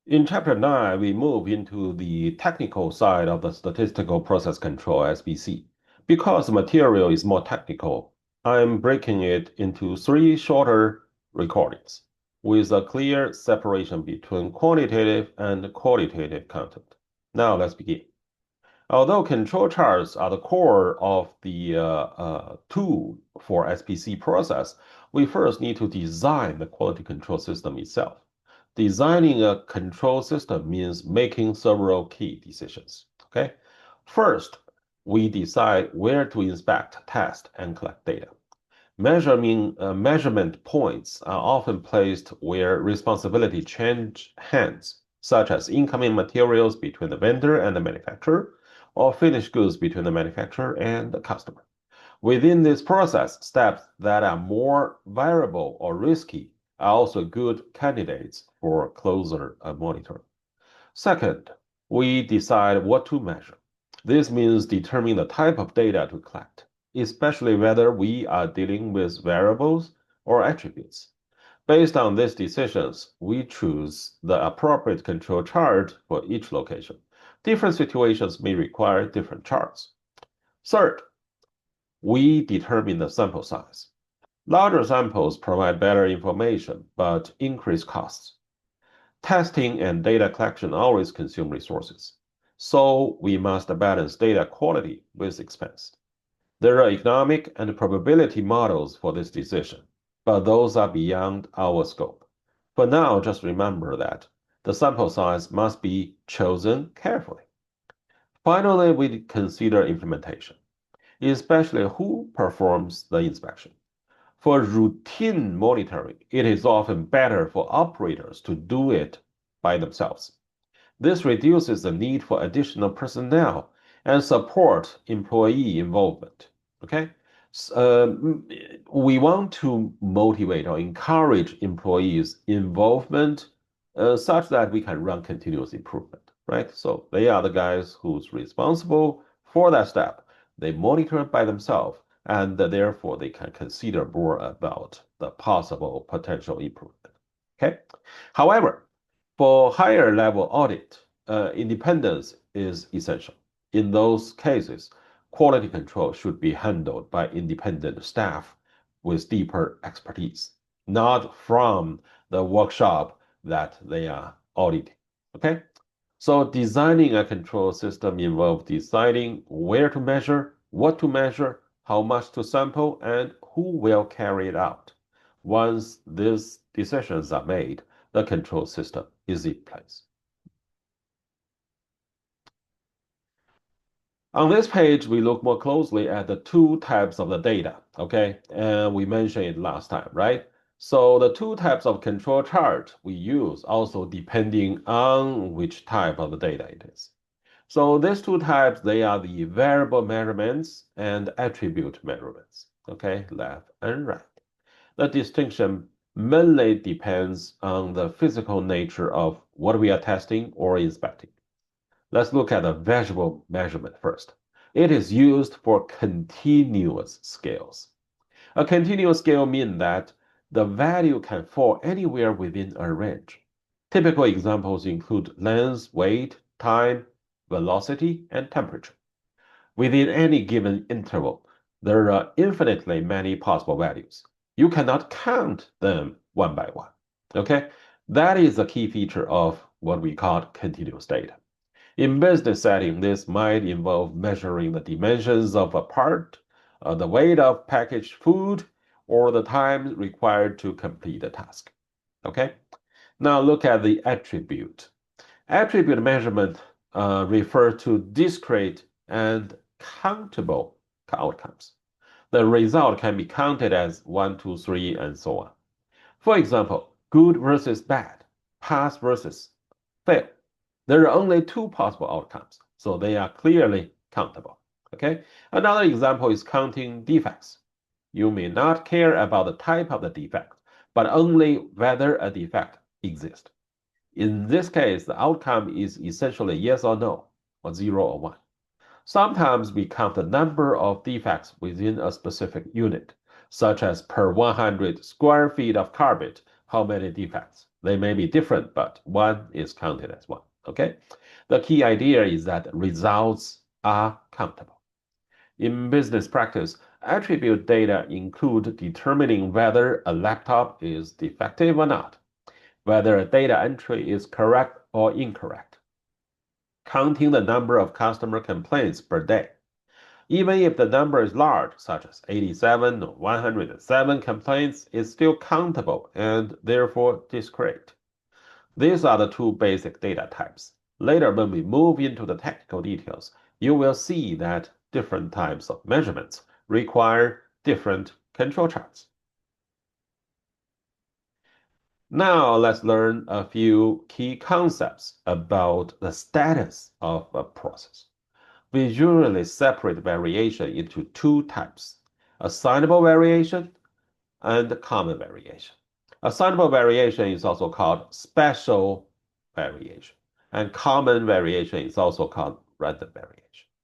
In Chapter 9, we move into the technical side of the statistical process control (SPC. Because the material is more technical, I'm breaking it into three shorter recordings with a clear separation between quantitative and qualitative content. Now let's begin. Although control charts are the core of the tool for SPC process, we first need to design the quality control system itself. Designing a control system means making several key decisions. Okay, first, we decide where to inspect, test, and collect data. Measurement points are often placed where responsibility change hands, such as incoming materials between the vendor and the manufacturer, or finished goods between the manufacturer and the customer. Within this process, steps that are more variable or risky are also good candidates for closer monitoring. Second, we decide what to measure. This means determining the type of data to collect, especially whether we are dealing with variables or attributes. Based on these decisions, we choose the appropriate control chart for each location. Different situations may require different charts. Third, we determine the sample size. Larger samples provide better information but increase costs. Testing and data collection always consume resources, so we must balance data quality with expense. There are economic and probability models for this decision, but those are beyond our scope. For now, just remember that the sample size must be chosen carefully. Finally, we consider implementation, especially who performs the inspection. For routine monitoring, it is often better for operators to do it by themselves. This reduces the need for additional personnel and support employee involvement. Okay? We want to motivate or encourage employees' involvement such that we can run continuous improvement, right? So they are the guys who's responsible for that step. They monitor it by themselves, and therefore they can consider more about the possible potential improvement. Okay? However, for higher level audit, independence is essential. In those cases, quality control should be handled by independent staff with deeper expertise, not from the workshop that they are auditing. Okay? So designing a control system involves deciding where to measure, what to measure, how much to sample, and who will carry it out. Once these decisions are made, the control system is in place. On this page, we look more closely at the two types of the data, okay? And we mentioned it last time, right? So the two types of control chart we use also depending on which type of the data it is. So these two types, they are the variable measurements and attribute measurements, okay? Left and right. The distinction mainly depends on the physical nature of what we are testing or inspecting. Let's look at the visual measurement first. It is used for continuous scales. A continuous scale means that the value can fall anywhere within a range. Typical examples include length, weight, time, velocity, and temperature. Within any given interval, there are infinitely many possible values. You cannot count them one by one. Okay? That is a key feature of what we call continuous data. In business setting, this might involve measuring the dimensions of a part, the weight of packaged food, or the time required to complete a task. Okay? Now look at the attribute. Attribute measurement refer to discrete and countable outcomes. The result can be counted as 1, 2, 3, and so on. For example, good versus bad, pass versus fail. There are only two possible outcomes, so they are clearly countable. Okay? Another example is counting defects. You may not care about the type of the defect, but only whether a defect exists. In this case, the outcome is essentially yes or no, or 0 or 1. Sometimes we count the number of defects within a specific unit, such as per 100 square feet of carpet, how many defects. They may be different, but one is counted as one, okay? The key idea is that results are countable. In business practice, attribute data include determining whether a laptop is defective or not, whether a data entry is correct or incorrect, counting the number of customer complaints per day. Even if the number is large, such as 87 or 107 complaints, it's still countable and therefore discrete. These are the two basic data types. Later, when we move into the technical details, you will see that different types of measurements require different control charts. Now let's learn a few key concepts about the status of a process. We usually separate variation into two types, assignable variation and common variation. Assignable variation is also called special variation, and common variation is also called random variation.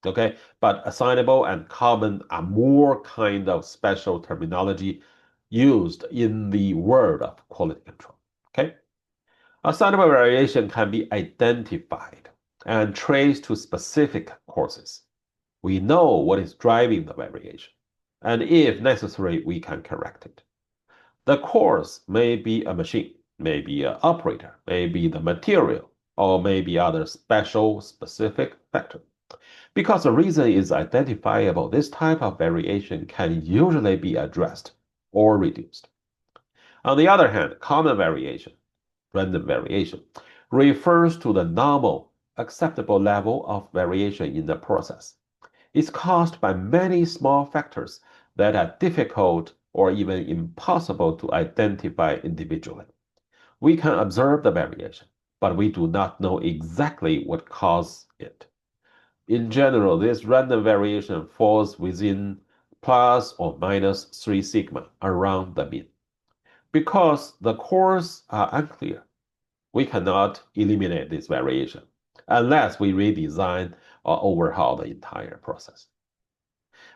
Okay, but assignable and common are more kind of special terminology used in the world of quality control. Okay, assignable variation can be identified and traced to specific causes. We know what is driving the variation, and if necessary, we can correct it. The cause may be a machine, maybe an operator, maybe the material, or maybe other special specific factor. Because the reason is identifiable, this type of variation can usually be addressed or reduced. On the other hand, common variation, random variation, refers to the normal, acceptable level of variation in the process. It's caused by many small factors that are difficult or even impossible to identify individually. We can observe the variation, but we do not know exactly what caused it. In general, this random variation falls within plus or minus 3 sigma around the mean. Because the cores are unclear, we cannot eliminate this variation unless we redesign or overhaul the entire process.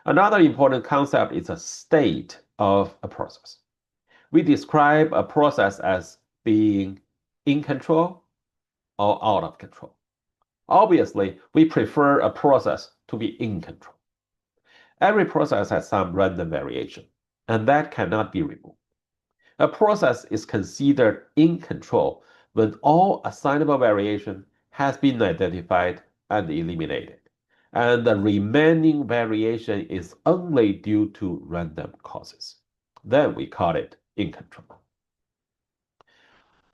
Another important concept is a state of a process. We describe a process as being in control or out of control. Obviously, we prefer a process to be in control. Every process has some random variation, and that cannot be removed. A process is considered in control when all assignable variation has been identified and eliminated, and the remaining variation is only due to random causes. Then we call it in control.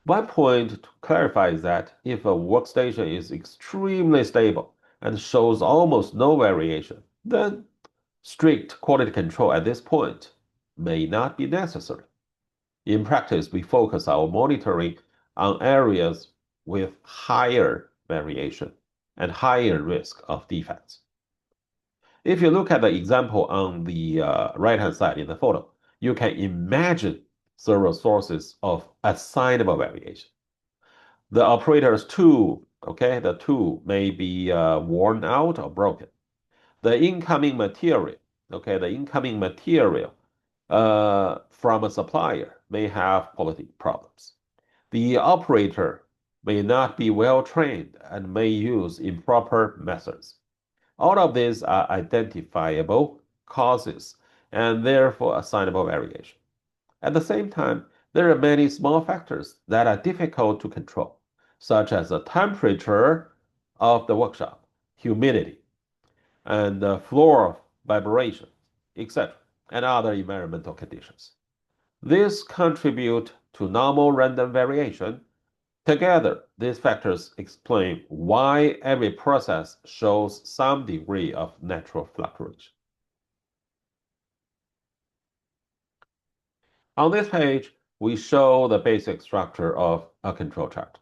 One point to clarify is that if a workstation is extremely stable and shows almost no variation, then strict quality control at this point may not be necessary. In practice, we focus our monitoring on areas with higher variation and higher risk of defects. If you look at the example on the right-hand side in the photo, you can imagine several sources of assignable variation. The operator's tool, okay, the tool may be worn out or broken. The incoming material, okay, the incoming material from a supplier may have quality problems. The operator may not be well trained and may use improper methods. All of these are identifiable causes and therefore assignable variation. At the same time, there are many small factors that are difficult to control, such as the temperature of the workshop, humidity, and the floor vibration, etc., and other environmental conditions. These contribute to normal random variation. Together, these factors explain why every process shows some degree of natural fluctuation. On this page, we show the basic structure of a control chart.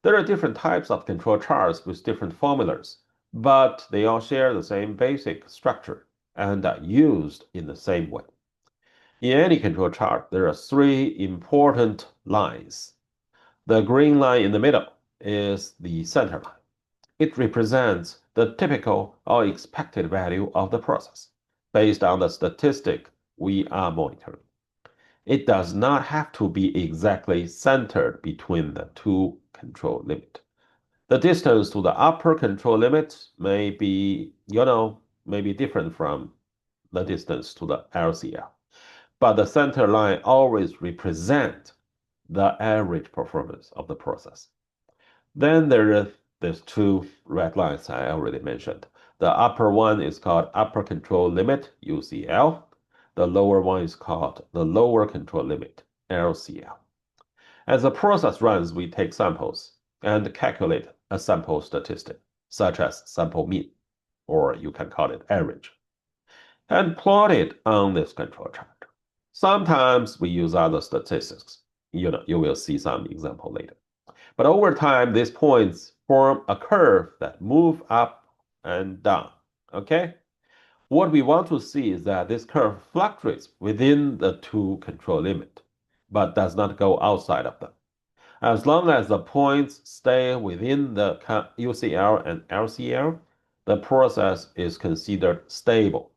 There are different types of control charts with different formulas, but they all share the same basic structure and are used in the same way. In any control chart, there are three important lines. The green line in the middle is the center line. It represents the typical or expected value of the process based on the statistic we are monitoring. it does not have to be exactly centered between the two control limits. The distance to the upper control limit may be, maybe different from the distance to the LCL. But the center line always represents the average performance of the process. Then there are these two red lines I already mentioned. The upper one is called upper control limit, UCL. The lower one is called the lower control limit, LCL. As the process runs, we take samples and calculate a sample statistic, such as sample mean, or you can call it average, and plot it on this control chart. Sometimes we use other statistics. You will see some example later. But over time, these points form a curve that move up and down. Okay? What we want to see is that this curve fluctuates within the two control limit, but does not go outside of them. As long as the points stay within the UCL and LCL, the process is considered stable.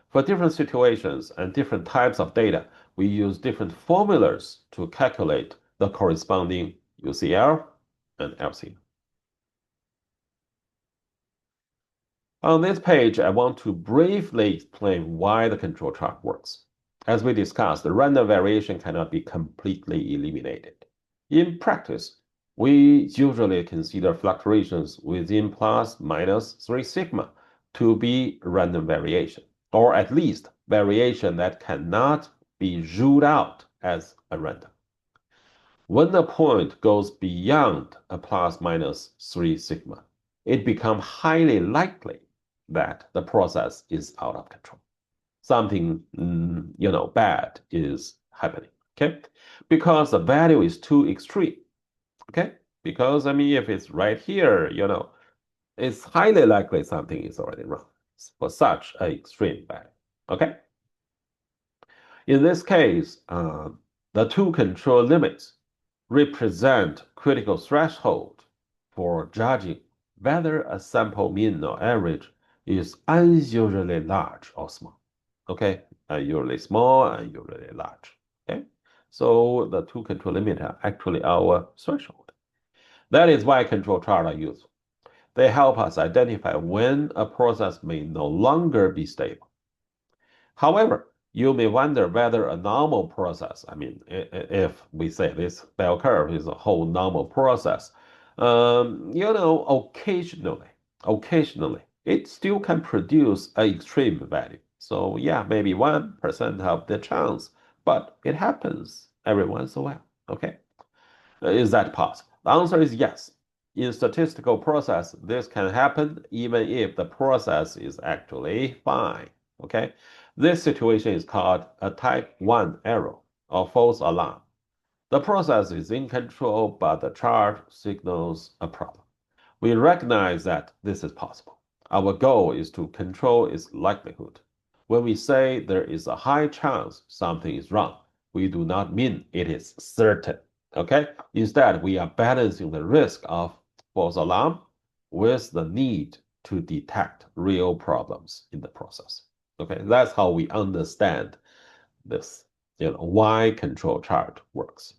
For different situations and different types of data, we use different formulas to calculate the corresponding UCL and LCL. On this page, I want to briefly explain why the control chart works. As we discussed, the random variation cannot be completely eliminated. In practice, we usually consider fluctuations within plus minus 3 sigma to be random variation, or at least variation that cannot be ruled out as a random. When the point goes beyond a plus minus 3 sigma, it becomes highly likely that the process is out of control. Something, bad is happening, okay? Because the value is too extreme, okay? Because, if it's right here, it's highly likely something is already wrong for such an extreme value, okay? In this case, the two control limits represent critical threshold for judging whether a sample mean or average is unusually large or small. Okay, usually small and usually large. Okay, so the two control limits are actually our threshold. That is why control charts are useful. They help us identify when a process may no longer be stable. However, you may wonder whether a normal process, if we say this bell curve is a whole normal process, occasionally, it still can produce an extreme value. So yeah, maybe 1% of the chance, but it happens every once in a while, okay? Is that possible? The answer is yes. In statistical process, this can happen even if the process is actually fine, okay? This situation is called a type 1 error or false alarm. The process is in control, but the chart signals a problem. We recognize that this is possible. Our goal is to control its likelihood. When we say there is a high chance something is wrong, we do not mean it is certain, okay? Instead, we are balancing the risk of false alarm with the need to detect real problems in the process. Okay, that's how we understand this, why control chart works.